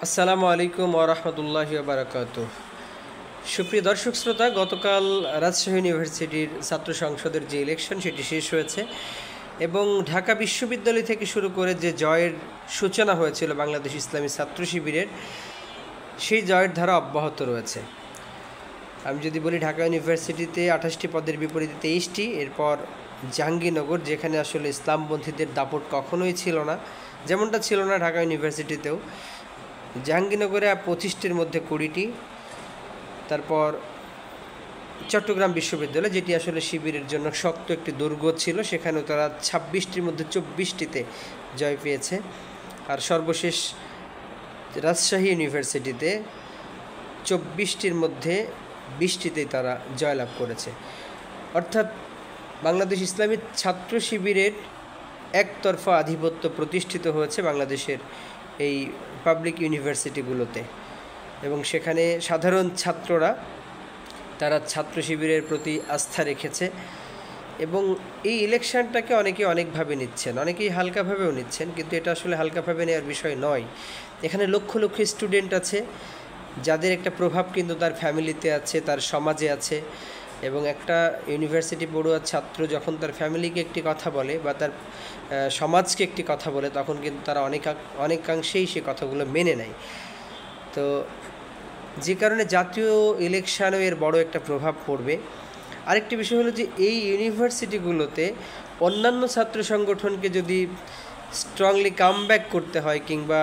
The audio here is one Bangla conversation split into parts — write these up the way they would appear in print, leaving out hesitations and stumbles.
আসসালামু আলাইকুম ওয়া রাহমাতুল্লাহি ওয়া বারাকাতুহু। সুপ্রিয় দর্শক শ্রোতা, গতকাল রাজশাহী ইউনিভার্সিটির ছাত্র সংসদের যে ইলেকশন সেটি শেষ হয়েছে এবং ঢাকা বিশ্ববিদ্যালয় থেকে শুরু করে যে জয়ের সূচনা হয়েছিল বাংলাদেশ ইসলামী ছাত্র শিবিরের, সেই জয়ের ধারা অব্যাহত রয়েছে। আমি যদি বলি, ঢাকা ইউনিভার্সিটিতে 28টি পদের বিপরীতে 23টি, এরপর জাহাঙ্গীরনগর, যেখানে আসলে ইসলামপন্থীদের দাপট কখনোই ছিল না, যেমনটা ছিল না ঢাকা ইউনিভার্সিটিতেও। জাহাঙ্গীরনগরে 25টির মধ্যে 20টি, তারপর চট্টগ্রাম বিশ্ববিদ্যালয়, যেটি আসলে শিবিরের জন্য শক্ত একটি দুর্গ ছিল, সেখানেও তারা 26টির মধ্যে 24টিতে জয় পেয়েছে। আর সর্বশেষ রাজশাহী ইউনিভার্সিটিতে 24টির মধ্যে 20টিতেই তারা জয়লাভ করেছে। অর্থাৎ বাংলাদেশ ইসলামী ছাত্র শিবিরের একতরফা আধিপত্য প্রতিষ্ঠিত হয়েছে বাংলাদেশের এই পাবলিক ইউনিভার্সিটিগুলোতে, এবং সেখানে সাধারণ ছাত্ররা তারা ছাত্র শিবিরের প্রতি আস্থা রেখেছে। এবং এই ইলেকশনটাকে অনেকে অনেকভাবে নিচ্ছেন, অনেকেই হালকাভাবেও নিচ্ছেন, কিন্তু এটা আসলে হালকাভাবে নেওয়ার বিষয় নয়। এখানে লক্ষ লক্ষ স্টুডেন্ট আছে যাদের একটা প্রভাব কিন্তু তার ফ্যামিলিতে আছে, তার সমাজে আছে। এবং একটা ইউনিভার্সিটি পড়ুয়া ছাত্র যখন তার ফ্যামিলিকে একটি কথা বলে বা তার সমাজকে একটি কথা বলে, তখন কিন্তু তারা অনেকাংশেই সে কথাগুলো মেনে নেয়। তো যে কারণে জাতীয় ইলেকশানও এর বড় একটা প্রভাব পড়বে। আরেকটি বিষয় হলো যে এই ইউনিভার্সিটিগুলোতে অন্যান্য ছাত্র সংগঠনকে যদি স্ট্রংলি কামব্যাক করতে হয় কিংবা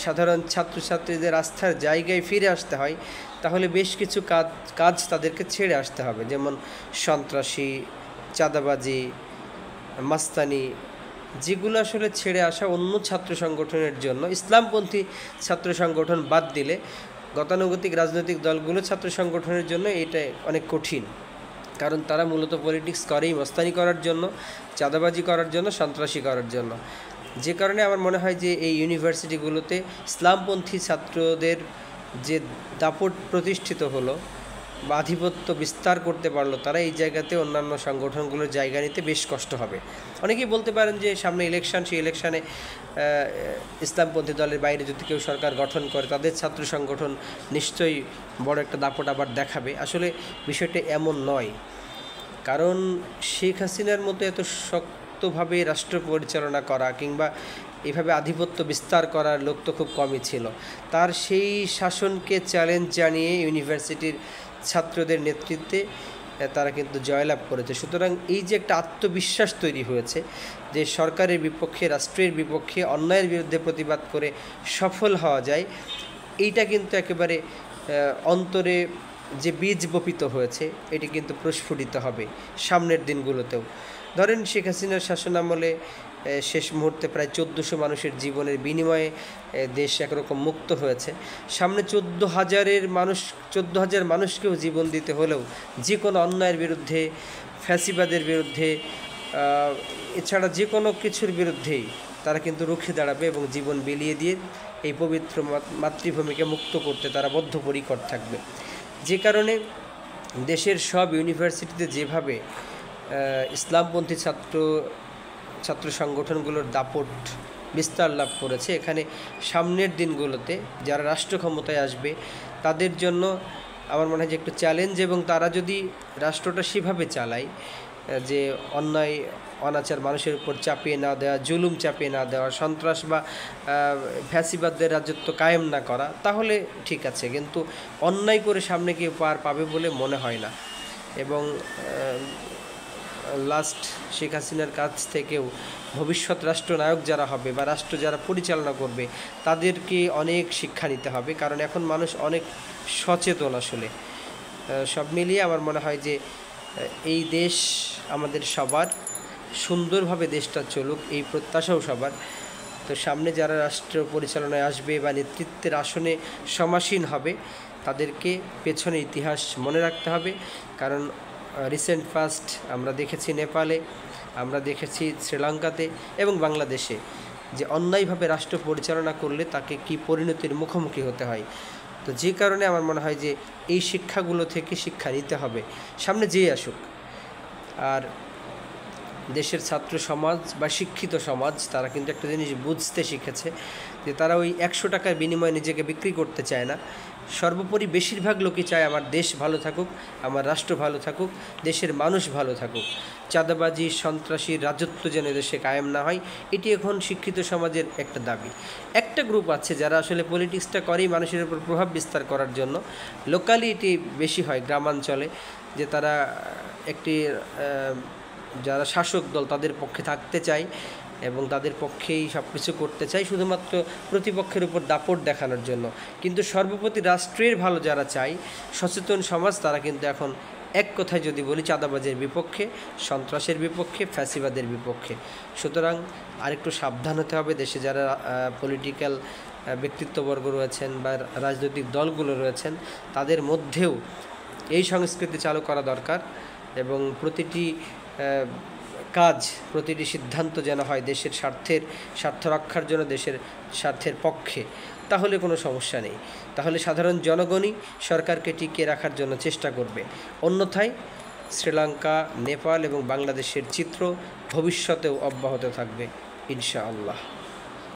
সাধারণ ছাত্রছাত্রীদের আস্থার জায়গায় ফিরে আসতে হয়, তাহলে বেশ কিছু কাজ তাদেরকে ছেড়ে আসতে হবে, যেমন সন্ত্রাসী, চাঁদাবাজি, মাস্তানি, যেগুলো আসলে ছেড়ে আসা অন্য ছাত্র সংগঠনের জন্য। ইসলামপন্থী ছাত্র সংগঠন বাদ দিলে গতানুগতিক রাজনৈতিক দলগুলো ছাত্র সংগঠনের জন্য এটা অনেক কঠিন, কারণ তারা মূলত পলিটিক্স করেই মস্তানি করার জন্য, চাঁদাবাজি করার জন্য, সন্ত্রাসী করার জন্য। যে কারণে আমার মনে হয় যে এই ইউনিভার্সিটিগুলোতে ইসলামপন্থী ছাত্রদের যে দাপট প্রতিষ্ঠিত হলো বা আধিপত্য বিস্তার করতে পারলো, তারা এই জায়গাতে অন্যান্য সংগঠনগুলোর জায়গা নিতে বেশ কষ্ট হবে। অনেকেই বলতে পারেন যে সামনে ইলেকশন, সেই ইলেকশানে ইসলামপন্থী দলের বাইরে যদি কেউ সরকার গঠন করে, তাদের ছাত্র সংগঠন নিশ্চয়ই বড় একটা দাপট আবার দেখাবে। আসলে বিষয়টা এমন নয়, কারণ শেখ হাসিনার মতো এত শক্তভাবে রাষ্ট্র পরিচালনা করা কিংবা এভাবে আধিপত্য বিস্তার করার লোক তো খুব কমই ছিল। তার সেই শাসনকে চ্যালেঞ্জ জানিয়ে ইউনিভার্সিটির ছাত্রদের নেতৃত্বে তারা কিন্তু জয়লাভ করেছে। সুতরাং এই যে একটা আত্মবিশ্বাস তৈরি হয়েছে যে সরকারের বিপক্ষে, রাষ্ট্রের বিপক্ষে, অন্যায়ের বিরুদ্ধে প্রতিবাদ করে সফল হওয়া যায়, এইটা কিন্তু একেবারে অন্তরে যে বীজ বপিত হয়েছে, এটি কিন্তু প্রস্ফুটিত হবে সামনের দিনগুলোতেও। ধরেন শেখ হাসিনার শাসনামলে শেষ মুহূর্তে প্রায় 1400 মানুষের জীবনের বিনিময়ে দেশ একরকম মুক্ত হয়েছে। সামনে 14,000 মানুষকেও জীবন দিতে হলেও যে কোনো অন্যায়ের বিরুদ্ধে, ফ্যাসিবাদের বিরুদ্ধে, এছাড়া যে কোনো কিছুর বিরুদ্ধেই তারা কিন্তু রুখে দাঁড়াবে এবং জীবন বিলিয়ে দিয়ে এই পবিত্র মাতৃভূমিকে মুক্ত করতে তারা বদ্ধপরিকর থাকবে। যে কারণে দেশের সব ইউনিভার্সিটিতে যেভাবে ইসলামপন্থী ছাত্র সংগঠনগুলোর দাপট বিস্তার লাভ করেছে, এখানে সামনের দিনগুলোতে যারা রাষ্ট্র ক্ষমতায় আসবে তাদের জন্য আমার মনে হয় যে একটু চ্যালেঞ্জ, এবং তারা যদি রাষ্ট্রটা সেভাবে চালায় যে অন্যায় অনাচার মানুষের উপর চাপিয়ে না দেওয়া, জুলুম চাপিয়ে না দেওয়া, সন্ত্রাস বা ফ্যাসিবাদদের রাজত্ব কায়েম না করা, তাহলে ঠিক আছে। কিন্তু অন্যায় করে সামনে কেউ পার পাবে বলে মনে হয় না। এবং লাস্ট শেখ হাসিনার কাছ থেকেও ভবিষ্যৎ রাষ্ট্রনায়ক যারা হবে বা রাষ্ট্র যারা পরিচালনা করবে, তাদেরকে অনেক শিক্ষা নিতে হবে, কারণ এখন মানুষ অনেক সচেতন। আসলে সব মিলিয়ে আমার মনে হয় যে এই দেশ আমাদের সবার, সুন্দরভাবে দেশটা চলুক এই প্রত্যাশাও সবার। তো সামনে যারা রাষ্ট্র পরিচালনায় আসবে বা নেতৃত্বের আসনে সমাসীন হবে, তাদেরকে পেছনে ইতিহাস মনে রাখতে হবে। কারণ রিসেন্ট পাস্ট আমরা দেখেছি নেপালে, আমরা দেখেছি শ্রীলঙ্কাতে এবং বাংলাদেশে যে অন্যায়ভাবে রাষ্ট্র পরিচালনা করলে তাকে কি পরিণতির মুখোমুখি হতে হয়। তো যে কারণে আমার মনে হয় যে এই শিক্ষাগুলো থেকে শিক্ষা নিতে হবে সামনে যেই আসুক। আর দেশের ছাত্র সমাজ বা শিক্ষিত সমাজ তারা কিন্তু একটা জিনিস বুঝতে শিখেছে যে তারা ওই 100 টাকার বিনিময়ে নিজেকে বিক্রি করতে চায় না। সর্বোপরি বেশিরভাগ লোকই চায় আমার দেশ ভালো থাকুক, আমার রাষ্ট্র ভালো থাকুক, দেশের মানুষ ভালো থাকুক। চাঁদাবাজি, সন্ত্রাসী রাজত্ব যেন দেশে কায়েম না হয়, এটি এখন শিক্ষিত সমাজের একটা দাবি। একটা গ্রুপ আছে যারা আসলে পলিটিক্সটা করেই মানুষের উপর প্রভাব বিস্তার করার জন্য। লোকালি এটি বেশি হয় গ্রামাঞ্চলে, যে তারা একটি যারা শাসক দল তাদের পক্ষে থাকতে চায় এবং তাদের পক্ষেই সব কিছু করতে চায় শুধুমাত্র প্রতিপক্ষের উপর দাপট দেখানোর জন্য। কিন্তু সর্বপ্রতি রাষ্ট্রের ভালো যারা চায়, সচেতন সমাজ, তারা কিন্তু এখন এক কথায় যদি বলি চাঁদাবাজের বিপক্ষে, সন্ত্রাসের বিপক্ষে, ফ্যাসিবাদের বিপক্ষে। সুতরাং আরেকটু সাবধান হতে হবে। দেশে যারা পলিটিক্যাল ব্যক্তিত্ববর্গ রয়েছেন বা রাজনৈতিক দলগুলো রয়েছেন, তাদের মধ্যেও এই সংস্কৃতি চালু করা দরকার এবং প্রতিটি কাজ, প্রতিটি সিদ্ধান্ত যেন হয় দেশের স্বার্থ রক্ষার জন্য, দেশের স্বার্থের পক্ষে। তাহলে কোনো সমস্যা নেই। তাহলে সাধারণ জনগণই সরকারকে টিকিয়ে রাখার জন্য চেষ্টা করবে। অন্যথায় শ্রীলঙ্কা, নেপাল এবং বাংলাদেশের চিত্র ভবিষ্যতেও অব্যাহত থাকবে ইনশাআল্লাহ।